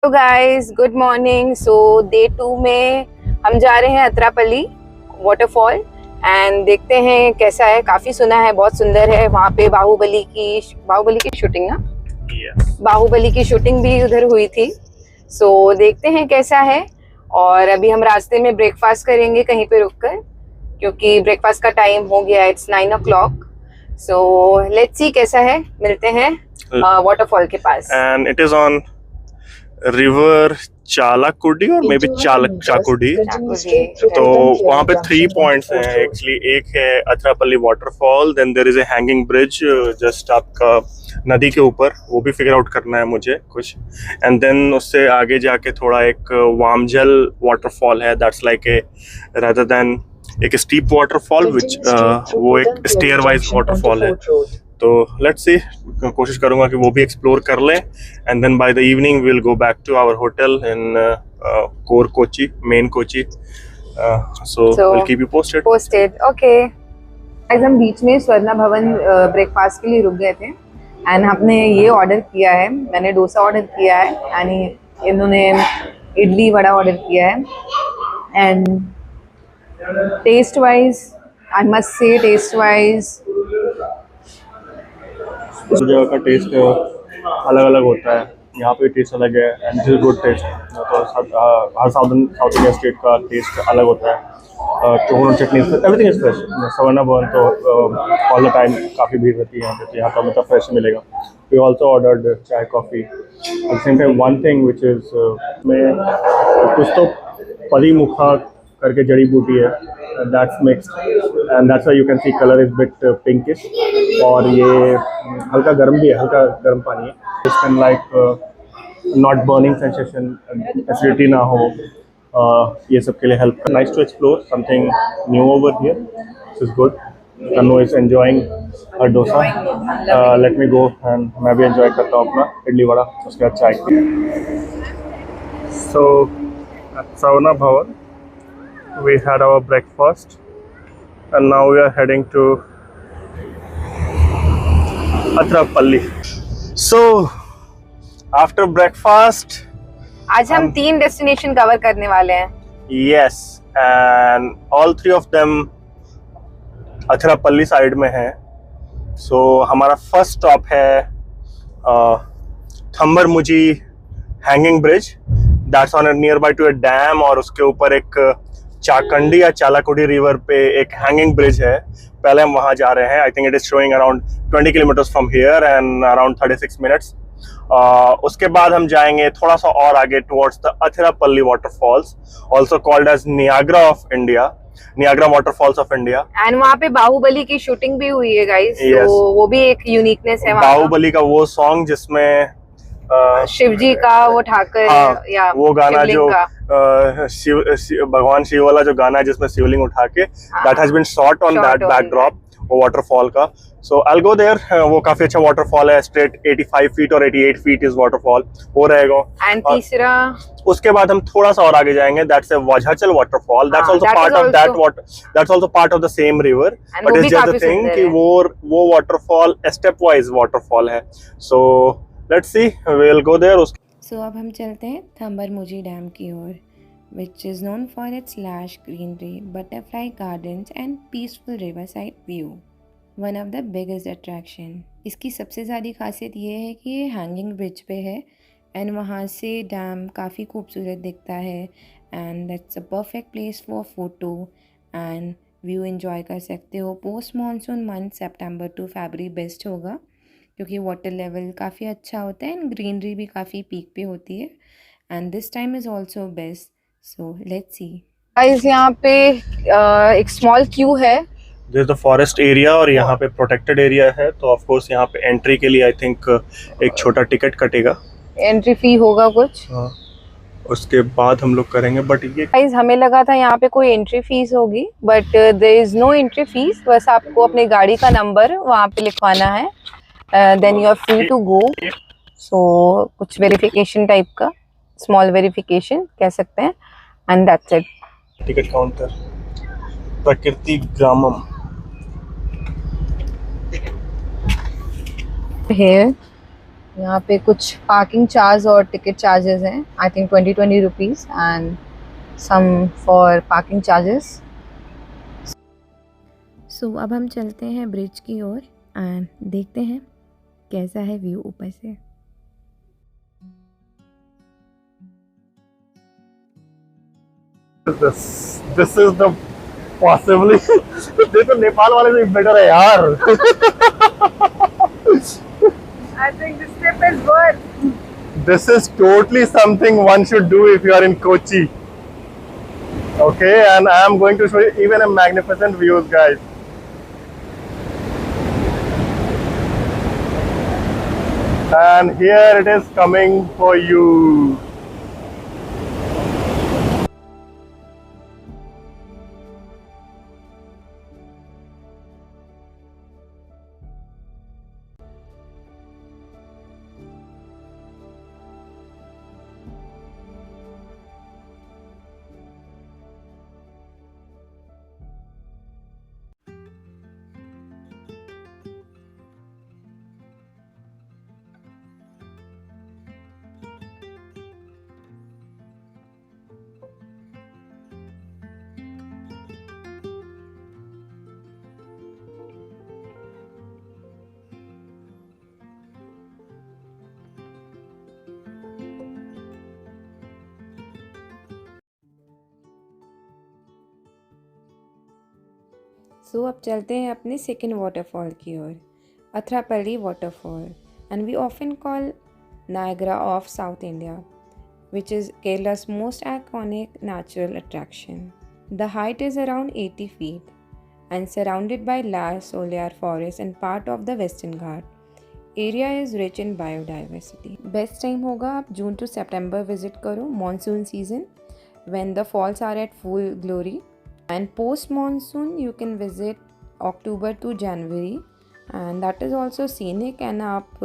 तो guys good morning. सो day 2 में हम जा रहे हैं अतरापल्ली वाटरफॉल एंड देखते हैं कैसा है। काफी सुना है, बहुत सुंदर है। वहाँ पे बाहुबली की शूटिंग ना बाहुबली की शूटिंग भी उधर हुई थी। सो देखते हैं कैसा है। और अभी हम रास्ते में ब्रेकफास्ट करेंगे कहीं पे रुककर, क्योंकि ब्रेकफास्ट का टाइम हो गया। It's 9 o'clock। सो लेट्स सी कैसा है। मिलते हैं वाटरफॉल के पास। And it is on river Chalakudy और मे बी चाकुडी। तो वहाँ पे 3 पॉइंट्स हैं एक्चुअली। एक है Athirappilly waterfall, then there is a hanging bridge just आपका नदी के ऊपर, वो भी फिगर आउट करना है मुझे कुछ। एंड देन उससे आगे जाके थोड़ा एक वामजल वाटरफॉल है, that's like a rather than एक स्टीप वाटरफॉल विच वो एक स्टेयर वाइज वाटरफॉल है। तो लेट्स सी, कोशिश करूंगा कि वो भी एक्सप्लोर कर लें। And then by the evening we will go back to our hotel in core Kochi, main Kochi. So will keep you posted. Okay. आज हम बीच में स्वर्णा भवन ब्रेकफास्ट के लिए रुक गए थे एंड हमने ये ऑर्डर किया है। मैंने डोसा ऑर्डर किया है यानी इन्होंने इडली वड़ा ऑर्डर किया है। And taste wise I must say, taste wise उस जगह का टेस्ट अलग अलग होता है, यहाँ पे टेस्ट अलग है and this is good taste. तो हर साउथ इंडिया स्टेट का टेस्ट अलग होता है। Coconut chutney, everything is fresh. Swarna Bhavan तो ऑल द टाइम काफ़ी भीड़ रहती है यहाँ पे, तो यहाँ पर मतलब फ्रेश मिलेगा। वी ऑल्सो ऑर्डर्ड चाय coffee. At the same time one thing which is में कुछ तो परीमुखा करके जड़ी बूटी है, that's mixed and that's why you can C colour is bit pinkish. और ये हल्का गर्म भी है, हल्का गर्म पानी है। It's can like not burning sensation, acidity ना हो, ये सब के लिए help. Nice to explore something new over here, this is good. Tanu is enjoying her dosa. Let me go and मैं भी एंजॉय करता हूँ अपना इडली वड़ा, उसके बाद चाय। सो स्वर्णा भवन we had our breakfast and now we are heading to Atrapalli. So after breakfast आज हम 3 डेस्टिनेशन कवर करने वाले हैं। yes, and all 3 of them Atrapalli side में हैं। so हमारा फर्स्ट स्टॉप है Thumboormuzhi hanging bridge, that's on near by to a dam. और उसके ऊपर एक चाकंडी या चालाकुडी रिवर पे एक हैंगिंग ब्रिज है। पहले हम वहाँ जा रहे हैं। I think it is showing around 20 kilometres from here and around 36 minutes. उसके बाद हम जाएंगे थोड़ा सा और आगे towards the Athirappilly waterfalls, also called as Niagara of India, Niagara waterfalls of India. And वहाँ पे बाहुबली की शूटिंग भी हुई है गाइस। yes. तो वो भी एक यूनिकनेस है। बाहुबली का वो सॉन्ग जिसमें शिवजी का वो ठाकर, हाँ, या वो गाना जो भगवान शिव वाला जो गाना है जिसमें शिवलिंग उठा के, that has been shot on that backdrop, वो वाटरफॉल का। So I will go there. वो काफी अच्छा वाटरफॉल है, स्ट्रेट 85 फीट और 88 फीट इज वाटरफॉल, वो रहेगा। एंड तीसरा उसके बाद हम थोड़ा सा और आगे जाएंगे, that's a Vazhachal waterfall, that's also part of that water, that's also part of the same river, but it's just the thing कि वो वाटरफॉल स्टेप वाइज वाटरफॉल है। So let's see, we will go there. So अब हम चलते हैं थम्बरमुजी dam की ओर, which is known for its lush greenery, butterfly gardens and peaceful riverside view. One of the biggest attraction. इसकी सबसे ज़्यादा खासियत ये है कि ये हैंगिंग ब्रिज पे है एंड वहाँ से डैम काफ़ी खूबसूरत दिखता है and that's a perfect place for photo and view enjoy कर सकते हो। पोस्ट मानसून मंथ सितंबर टू फरवरी बेस्ट होगा, क्योंकि वाटर लेवल काफ़ी अच्छा होता है एंड ग्रीनरी भी काफ़ी पीक पे होती है and this time is also best. So let's see guys, यहाँ पे एक स्मॉल क्यू है। This is the forest area और यहाँ पे प्रोटेक्टेड एरिया है, तो ऑफ कोर्स यहाँ पे एंट्री के लिए आई थिंक एक छोटा टिकट कटेगा, एंट्री फी होगा कुछ। उसके बाद हम लोग करेंगे। बट ये गाइस, हमें लगा था यहाँ पे कोई एंट्री फीस होगी, but there is no entry fees. बस आपको अपने गाड़ी का नंबर वहाँ पे लिखवाना है, then you are free to go. So कुछ वेरिफिकेशन टाइप का, स्मॉल वेरिफिकेशन कह सकते हैं, and that's it. Ticket counter Prakriti Gramam Here यहाँ पे कुछ पार्किंग चार्ज और टिकट चार्जेस हैं, I think 20 rupees and some for parking charges. So अब हम चलते हैं ब्रिज की ओर एंड देखते हैं कैसा है व्यू ऊपर से। This is the possibly ये तो नेपाल वाले से बेटर है यार। I think this trip is worth. This is totally something one should do if you are in Kochi. Okay, and I am going to show you even a magnificent views, guys. And here it is coming for you. सो अब चलते हैं अपने second waterfall की ओर, Athirappilly waterfall, and we often call Niagara of South India, which is Kerala's most iconic natural attraction. The height is around 80 feet and surrounded by lush solar forest and part of the Western Ghat. Area is rich in biodiversity. Best time होगा आप जून to September visit करो, monsoon season when the falls are at full glory, and post monsoon you can visit October to January and that is also scenic and आप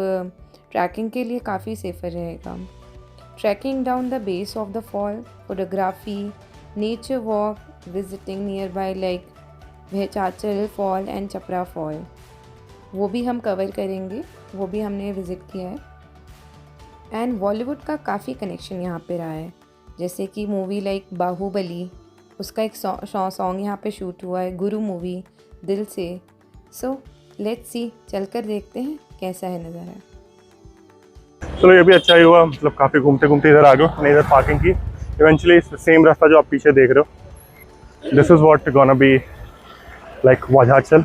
trekking के लिए काफ़ी safer रहेगा. Trekking down the base of the fall, photography, nature walk, visiting nearby like Bhechachal Fall and Chapra Fall, वो भी हम cover करेंगे, वो भी हमने विज़िट किया है. एंड बॉलीवुड का काफ़ी कनेक्शन यहाँ पे रहा है, जैसे कि मूवी लाइक बाहुबली, उसका एक सॉन्ग यहाँ पे शूट हुआ है, गुरु मूवी, दिल से. सो लेट्स सी, चलकर देखते हैं कैसा है नज़ारा. चलो ये भी अच्छा ही हुआ, मतलब काफ़ी घूमते घूमते इधर आ गए, नहीं इधर पार्किंग की. इवेंचुअली सेम रास्ता जो आप पीछे देख रहे हो, this is what gonna be like Vazhachal.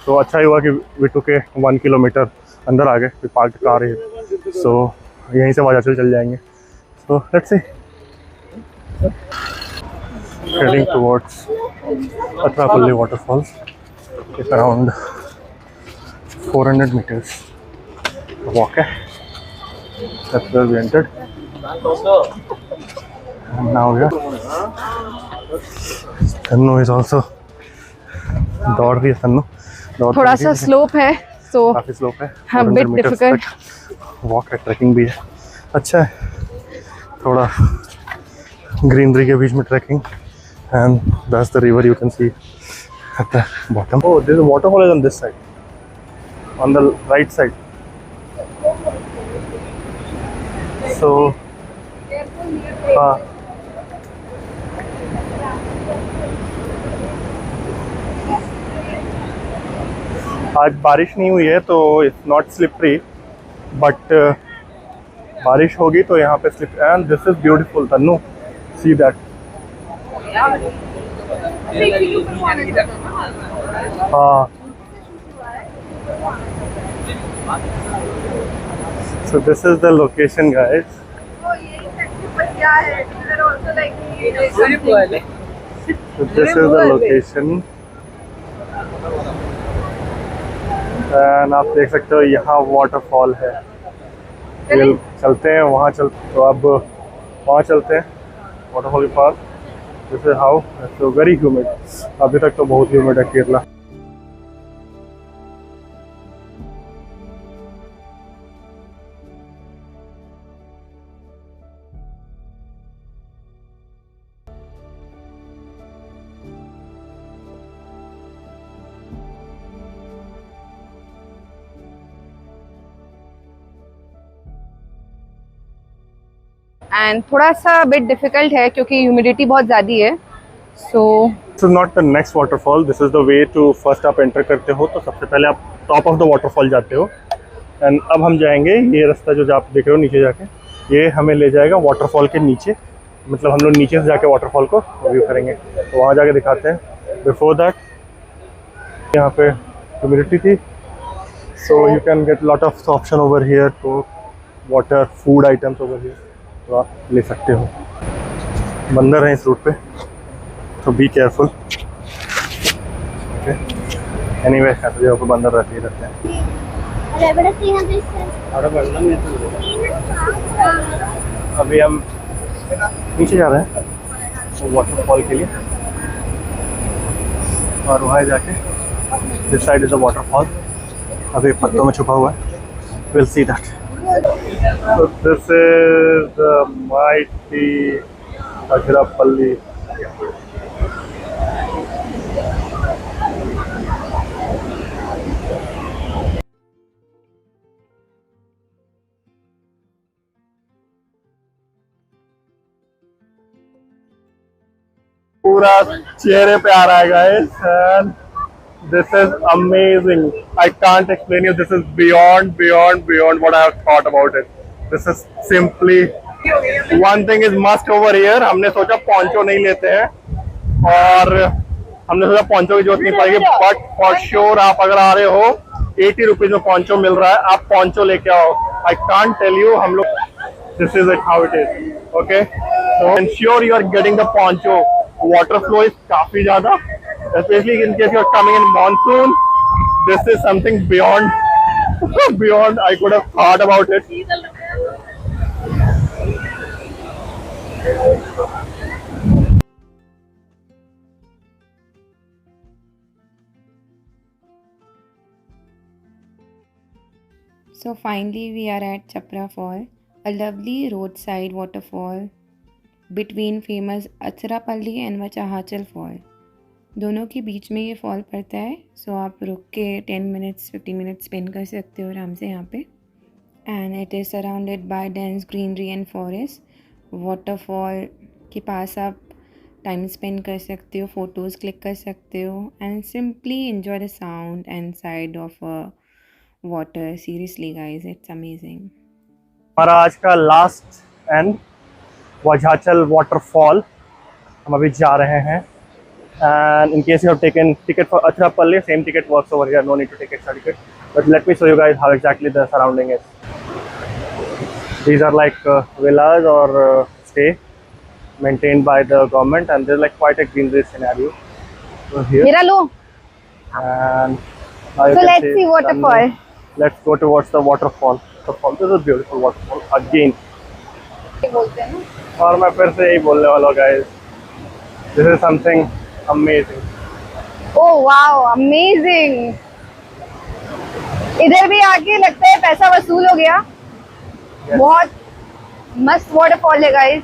तो अच्छा ही हुआ कि वी टुक के 1 किलोमीटर अंदर आ गए, फिर पार्क कार है, सो यहीं से वाझाचल चल जाएंगे. So let's see. Heading towards Athirappilly waterfalls. It's around 400 meters walk है. That's where we entered. And now we are. Tannu is also दौड़ रही है. तन्नू थोड़ा सा स्लोप है, तो काफी स्लोप है, हाँ, 400 bit meters difficult. तक वॉक है, ट्रैकिंग भी है. अच्छा है, थोड़ा ग्रीनरी के बीच में trekking. And that's the river you can see at the bottom. Oh, this waterfall is on this side, on the right side. So, आज बारिश नहीं हुई है तो इट्स नॉट स्लिपरी, बट बारिश होगी तो यहाँ पे slip. And this is beautiful Tannu, see that. हाँ. So this is the location, guys. So this is the location. And आप देख सकते हो यहाँ वाटरफॉल है. चलते हैं वहाँ तो अब वहाँ चलते हैं वाटरफॉल के पास. This is how. So very humid, अभी तक तो बहुत ह्यूमिड है केरला. एंड थोड़ा सा बिट डिफिकल्ट है क्योंकि ह्यूमिडिटी बहुत ज़्यादा है. So this is not the next waterfall, this is the way to first आप एंटर करते हो तो सबसे पहले आप टॉप ऑफ द वाटरफॉल जाते हो. एंड अब हम जाएंगे, ये रास्ता जो आप देख रहे हो नीचे जाके, ये हमें ले जाएगा वाटरफॉल के नीचे. मतलब हम लोग नीचे से जाके वाटरफॉल को व्यू करेंगे, तो वहाँ जाके दिखाते हैं. बिफोर दैट यहाँ पे ह्यूमिडिटी थी, so you can get lot of option over here to water food items over here, तो आप ले सकते हो. बंदर हैं इस रूट पे, तो बी केयरफुल. ओके, एनीवे ऐसे जगह पर बंदर रहते ही रहते हैं. अभी हम नीचे जा रहे हैं वाटरफॉल के लिए, और वहाँ जाके this side is a waterfall, अभी पत्तों में छुपा हुआ है. Will see that. So this is the mighty Athirapalli. पूरा चेहरे पे आ रहा है guys, and this is amazing. I can't explain you. This is beyond what I have thought about it. This is simply one thing is must over here. हमने सोचा poncho नहीं लेते हैं, और हमने सोचा पॉन्चो की जरूरत नहीं पड़ेगी, बट फॉर श्योर आप अगर आ रहे हो 80 रुपीज में पॉन्चो मिल रहा है, आप पॉन्चो लेके आओ. आई कांट टेल यू, हम लोग this is it how it is. Okay, so ensure you are getting the poncho. Water flow is काफी ज्यादा, especially in case you're coming in monsoon. This is something beyond I could have thought about it. So finally we are at Chapra Fall, a lovely roadside waterfall between famous Athirapalli and Vachahachal Fall. दोनों के बीच में ये fall पड़ता है. सो आप रुक के 10 मिनट्स 15 मिनट्स स्पेंड कर सकते हो आराम से यहाँ पे. And it is surrounded by dense greenery and forest. Waterfall के पास आप टाइम स्पेंड कर सकते हो, फ़ोटोज़ क्लिक कर सकते हो, and simply enjoy the sound and side of water. Seriously guys, it's amazing. हमारा आज का लास्ट एंड वजाचल वाटरफॉल, हम अभी जा रहे हैं. And in case you have taken ticket for Athirapalli, same ticket works over here. No need to take extra ticket. But let me show you guys how exactly the surrounding is. These are like villas or stay maintained by the government, and there's like quite a greenery scenario over here. मेरा लो. And now you So can let's see waterfall. Let's go towards the waterfall. This is a beautiful waterfall again. बोलते हैं ना. और मैं फिर से यही बोलने वाला हूँ guys. This is something amazing. Oh wow, amazing. इधर भी आके लगता है पैसा वसूल हो गया. Yes. बहुत मस्त वाटरफॉल है गाइस.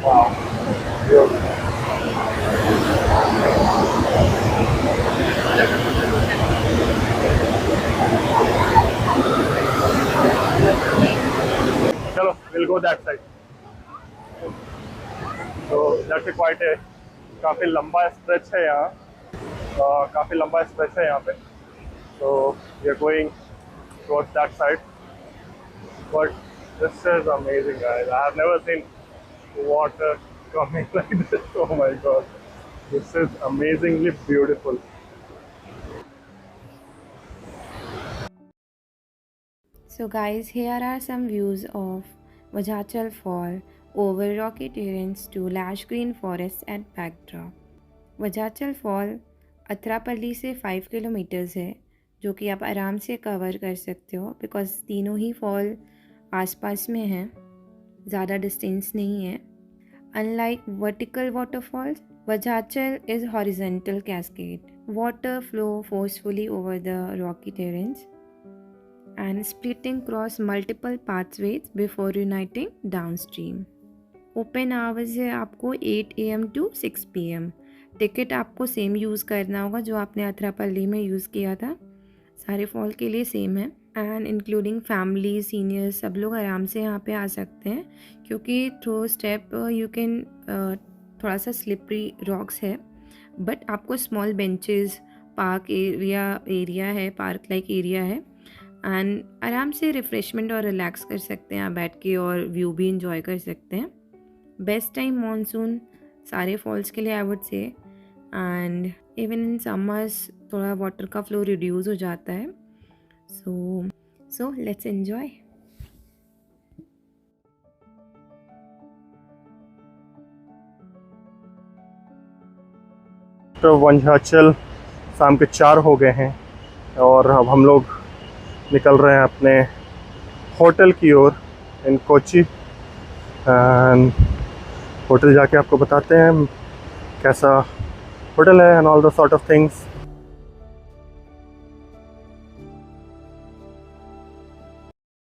Wow. Beautiful. चलो, we'll go that side. So that's quite a काफ़ी लंबा स्ट्रेच है यहाँ, काफ़ी लंबा स्ट्रेच है यहाँ पे. So we are going towards that side. But this is amazing, guys. I have never seen water coming like this. Oh my god, this is amazingly beautiful. So guys, here are some views of Vajachal Fall over rocky terrains to lush green forests at backdrop. Vajachal Fall अथरापल्ली से 5 kilometres है, जो कि आप आराम से cover कर सकते हो बिकॉज तीनों ही फॉल आसपास में हैं, ज़्यादा डिस्टेंस नहीं है. Unlike vertical waterfalls, Vajachal is horizontal cascade. Water flow forcefully over the rocky terrains and splitting across multiple pathways before uniting downstream. Open hours है आपको 8 AM to 6 PM. टिकट आपको सेम यूज़ करना होगा जो आपने अथरापल्ली में यूज़ किया था. सारे फॉल के लिए सेम है. एंड इंक्लूडिंग फैमिली सीनियर्स सब लोग आराम से यहाँ पे आ सकते हैं, क्योंकि थ्रू स्टेप यू कैन थोड़ा सा स्लिपरी रॉक्स है, बट आपको स्मॉल बेंचेस, पार्क एरिया है, पार्क लाइक एरिया है, एंड आराम से रिफ़्रेशमेंट और रिलैक्स कर सकते हैं आप बैठ के, और व्यू भी इंजॉय कर सकते हैं। बेस्ट टाइम मॉनसून सारे फॉल्स के लिए I would say, and even in summers थोड़ा वाटर का फ्लो रिड्यूस हो जाता है। So let's enjoy. तो वंशाचल शाम के 4 हो गए हैं और अब हम लोग निकल रहे हैं अपने होटल की ओर इन कोची। एंड होटल जाके आपको बताते हैं कैसा होटल है and all the sort of things.